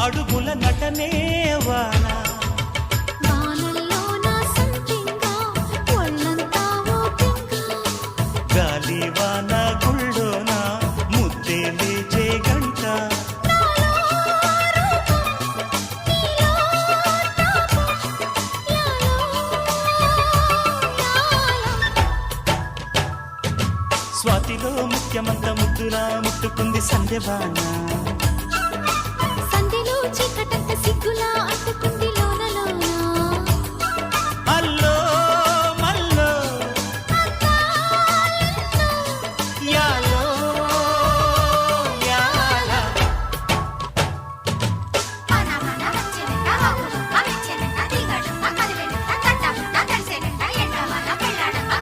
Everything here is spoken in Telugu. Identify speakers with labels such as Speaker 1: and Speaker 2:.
Speaker 1: అడుగుల నటనే వాన గాలి వాన గుళ్ళోన ముద్దే లేచే గంట స్వాతిలో ముఖ్యమంత ముద్దులా ముట్టుకుంది సంధ్యవాన
Speaker 2: సంధ్యలో చీకటంత సిగ్గులా అట్టుకుంది